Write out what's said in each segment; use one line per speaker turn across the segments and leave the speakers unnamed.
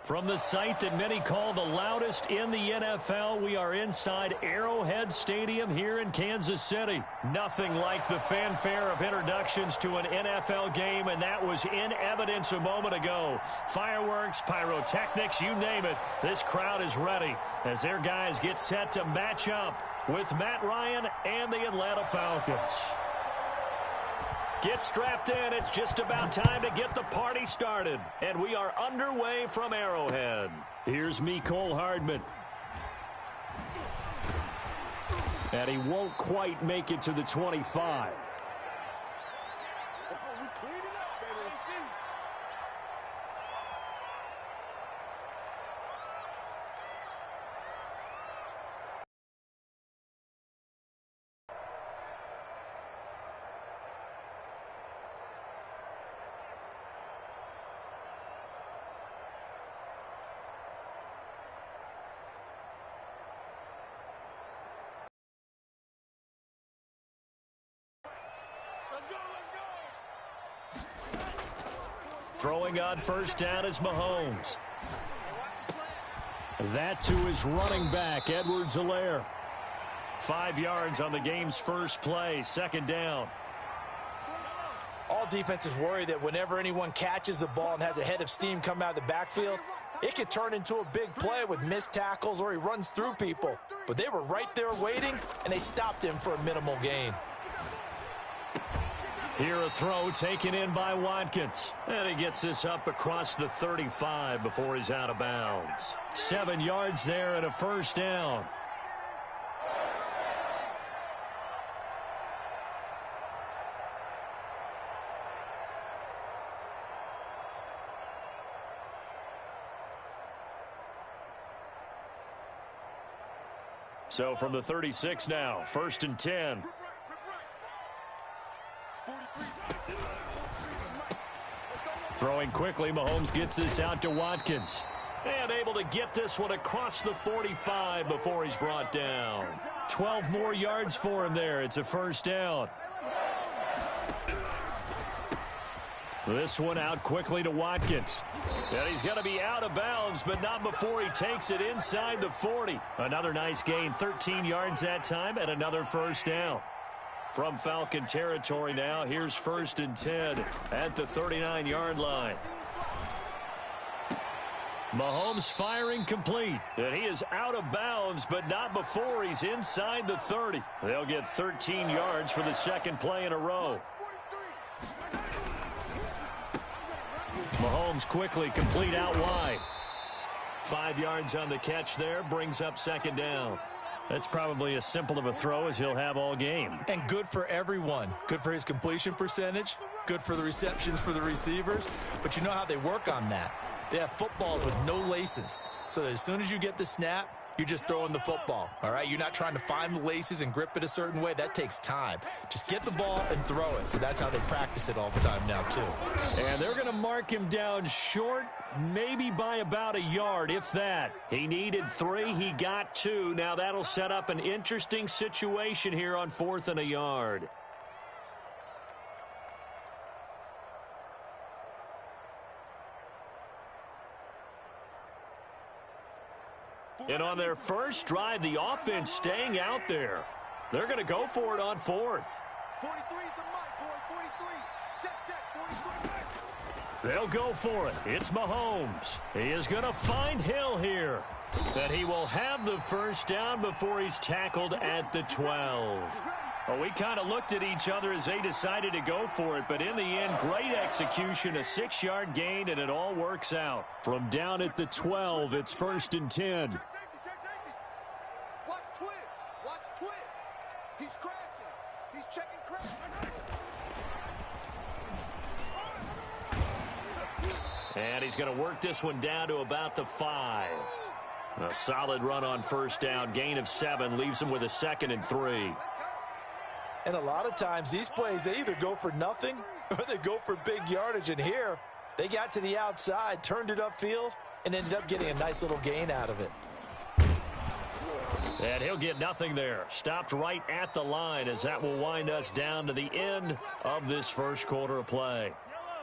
From the site that many call the loudest in the NFL, we are inside Arrowhead Stadium here in Kansas City. Nothing like the fanfare of introductions to an NFL game, and that was in evidence a moment ago. Fireworks, pyrotechnics, you name it, this crowd is ready as their guys get set to match up with Matt Ryan and the Atlanta Falcons. Get strapped in. It's just about time to get the party started. And we are underway from Arrowhead. Here's Mecole Hardman. And he won't quite make it to the 25. Throwing on first down is Mahomes. That to his running back, Edwards-Helaire. 5 yards on the game's first play, second down.
All defenses worry that whenever anyone catches the ball and has a head of steam come out of the backfield, it could turn into a big play with missed tackles or he runs through people. But they were right there waiting, and they stopped him for a minimal gain.
Here a throw taken in by Watkins. And he gets this up across the 35 before he's out of bounds. 7 yards there and a first down. So from the 36 now, 1st and 10. Throwing quickly, Mahomes gets this out to Watkins. And able to get this one across the 45 before he's brought down. 12 more yards for him there. It's a first down. This one out quickly to Watkins. And he's going to be out of bounds, but not before he takes it inside the 40. Another nice gain, 13 yards that time, and another first down. From Falcon territory now, here's 1st and 10 at the 39-yard line. Mahomes firing complete, and he is out of bounds, but not before he's inside the 30. They'll get 13 yards for the second play in a row. Mahomes quickly complete out wide. 5 yards on the catch there, brings up second down. That's probably as simple of a throw as he'll have all game.
And good for everyone. Good for his completion percentage. Good for the receptions for the receivers. But you know how they work on that. They have footballs with no laces. So that as soon as you get the snap, you're just throwing the football. All right? You're not trying to find the laces and grip it a certain way. That takes time. Just get the ball and throw it. So that's how they practice it all the time now, too.
And they're going to mark him down short, maybe by about a yard, if that. He needed 3. He got 2. Now that'll set up an interesting situation here on 4th and a yard. And on their first drive, the offense staying out there. They're going to go for it on 4th.
43 is the mic, boy. 43. Check, 43.
They'll go for it. It's Mahomes. He is going to find Hill here. That he will have the first down before he's tackled at the 12. Well, we kind of looked at each other as they decided to go for it, but in the end, great execution, a 6-yard gain, and it all works out. From down at the 12, it's 1st and 10.
Check safety. Watch twist. Watch twist. He's crashing. He's checking crash.
And he's going to work this one down to about the 5. A solid run on first down, gain of 7, leaves him with a 2nd and 3.
And a lot of times these plays, they either go for nothing or they go for big yardage. And here, they got to the outside, turned it upfield, and ended up getting a nice little gain out of it.
And he'll get nothing there. Stopped right at the line as that will wind us down to the end of this first quarter of play.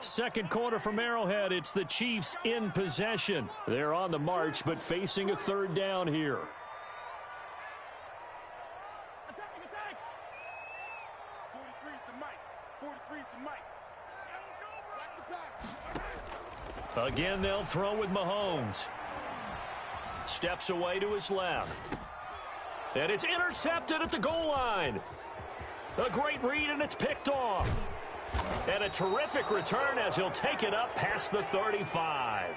Second quarter from Arrowhead. It's the Chiefs in possession. They're on the march, but facing a third down here. Again, they'll throw with Mahomes. Steps away to his left. And it's intercepted at the goal line. A great read, and it's picked off. And a terrific return as he'll take it up past the 35.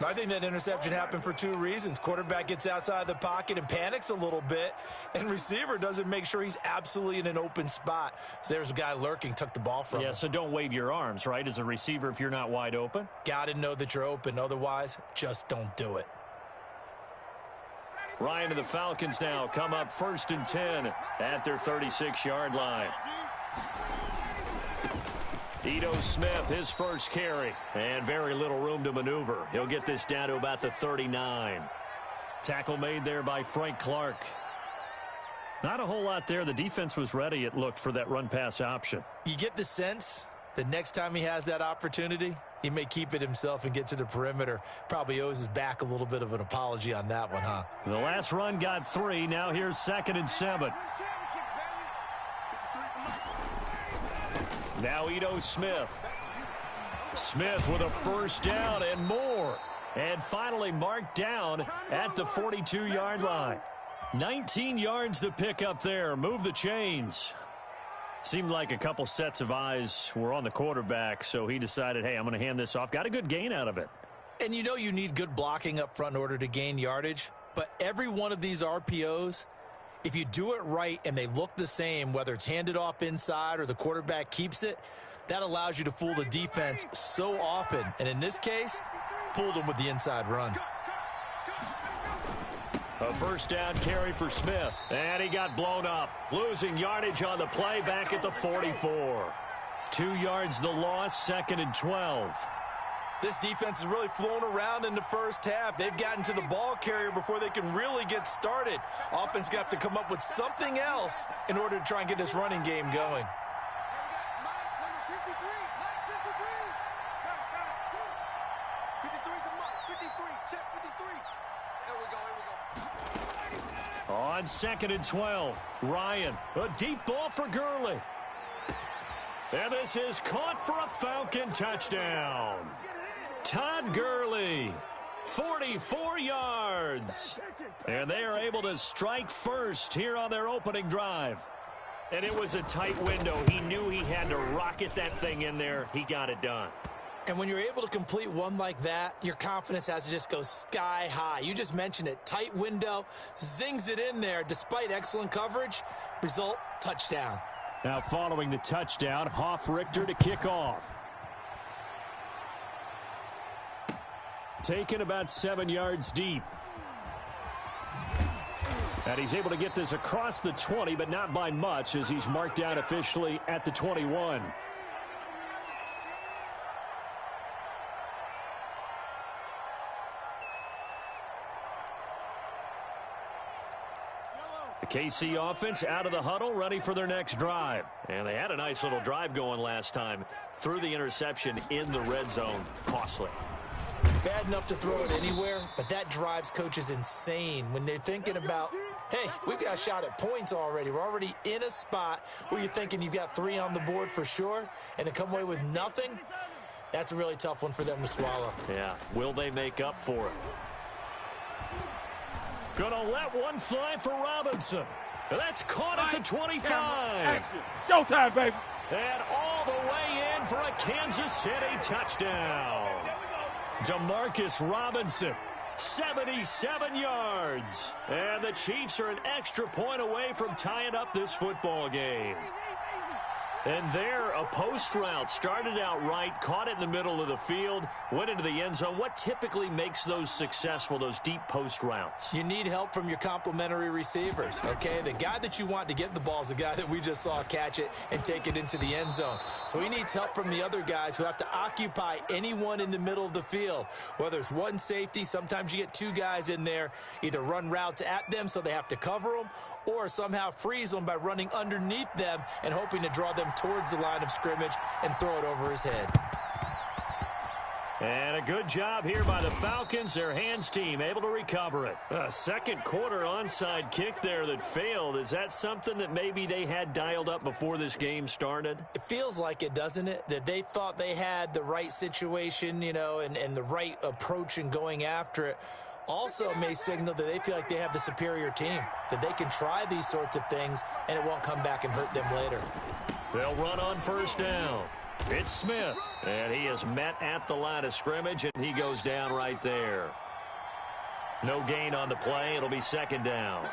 I think that interception happened for two reasons. Quarterback gets outside the pocket and panics a little bit, and receiver doesn't make sure he's absolutely in an open spot. So there's a guy lurking, took the ball from him.
Yeah, so don't wave your arms, right, as a receiver if you're not wide open.
Got to know that you're open. Otherwise, just don't do it.
Ryan and the Falcons now come up 1st and 10 at their 36-yard line. Ito Smith, his first carry, and very little room to maneuver. He'll get this down to about the 39. Tackle made there by Frank Clark. Not a whole lot there. The defense was ready, it looked, for that run-pass option.
You get the sense that next time he has that opportunity, he may keep it himself and get to the perimeter. Probably owes his back a little bit of an apology on that one, huh?
The last run got 3. Now here's 2nd and 7. Now Ito Smith. Smith with a first down and more. And finally marked down at the 42-yard line. 19 yards to pick up there. Move the chains. Seemed like a couple sets of eyes were on the quarterback, so he decided, hey, I'm going to hand this off. Got a good gain out of it.
And you know you need good blocking up front in order to gain yardage, but every one of these RPOs, if you do it right and they look the same, whether it's handed off inside or the quarterback keeps it, that allows you to fool the defense so often. And in this case, fooled them with the inside run.
A first down carry for Smith. And he got blown up. Losing yardage on the play back at the 44. 2 yards the loss, 2nd and 12.
This defense is really flown around in the first half. They've gotten to the ball carrier before they can really get started. Offense going to have to come up with something else in order to try and get this running game going.
On 2nd and 12, Ryan, a deep ball for Gurley. And this is caught for a Falcon touchdown. Todd Gurley, 44 yards. And they are able to strike first here on their opening drive. And it was a tight window. He knew he had to rocket that thing in there. He got it done.
And when you're able to complete one like that, your confidence has to just go sky high. You just mentioned it. Tight window, zings it in there despite excellent coverage. Result, touchdown.
Now following the touchdown, Hoff-Richter to kick off. Taken about 7 yards deep. And he's able to get this across the 20, but not by much as he's marked down officially at the 21. The KC offense out of the huddle, ready for their next drive. And they had a nice little drive going last time. Threw the interception in the red zone. Costly.
Bad enough to throw it anywhere, but that drives coaches insane when they're thinking about, hey, we've got a shot at points already. We're already in a spot where you're thinking you've got 3 on the board for sure, and to come away with nothing, that's a really tough one for them to swallow.
Yeah, will they make up for it? Gonna let one fly for Robinson. That's caught at the 25.
Showtime, baby.
And all the way in for a Kansas City touchdown. Demarcus Robinson, 77 yards. And the Chiefs are an extra point away from tying up this football game. And there, a post route started out right, caught it in the middle of the field, went into the end zone. What typically makes those successful, those deep post routes?
You need help from your complementary receivers, okay? The guy that you want to get the ball is the guy that we just saw catch it and take it into the end zone. So he needs help from the other guys who have to occupy anyone in the middle of the field. Whether it's one safety, sometimes you get 2 guys in there, either run routes at them so they have to cover them, or somehow freeze them by running underneath them and hoping to draw them towards the line of scrimmage and throw it over his head.
And a good job here by the Falcons. Their hands team able to recover it. A second quarter onside kick there that failed. Is that something that maybe they had dialed up before this game started?
It feels like it, doesn't it? That they thought they had the right situation, you know, and the right approach in going after it. Also may signal that they feel like they have the superior team, that they can try these sorts of things and it won't come back and hurt them later.
They'll run on first down. It's Smith, and he is met at the line of scrimmage, and he goes down right there. No gain on the play. It'll be second down.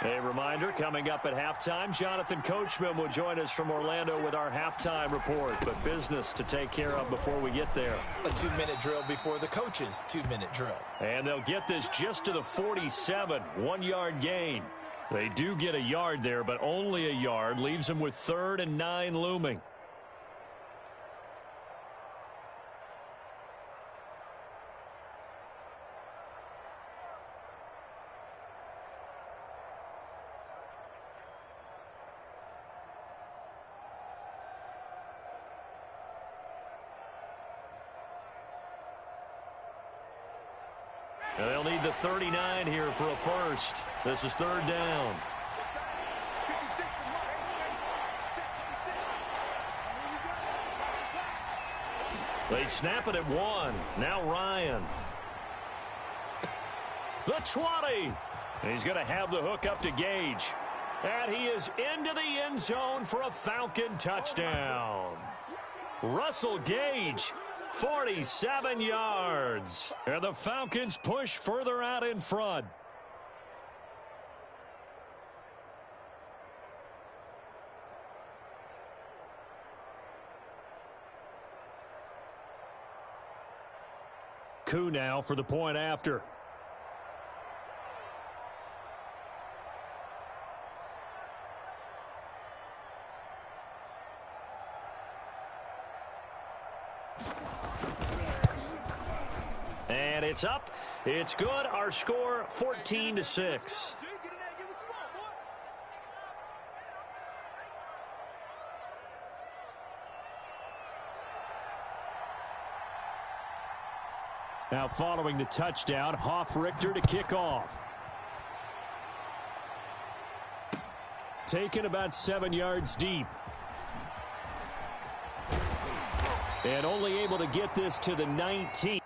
A reminder, coming up at halftime, Jonathan Coachman will join us from Orlando with our halftime report, but business to take care of before we get there.
A 2-minute drill before the coach's 2-minute drill.
And they'll get this just to the 47, 1-yard gain. They do get a yard there, but only a yard. Leaves them with 3rd and 9 looming. They'll need the 39 here for a first. This is 3rd down. They snap it at 1. Now Ryan. The 20. He's going to have the hook up to Gage. And he is into the end zone for a Falcon touchdown. Russell Gage. 47 yards. And the Falcons push further out in front. Coup now for the point after. And it's up. It's good. Our score 14-6. Now following the touchdown, Hoff-Richter to kick off. Taken about 7 yards deep. And only able to get this to the 19.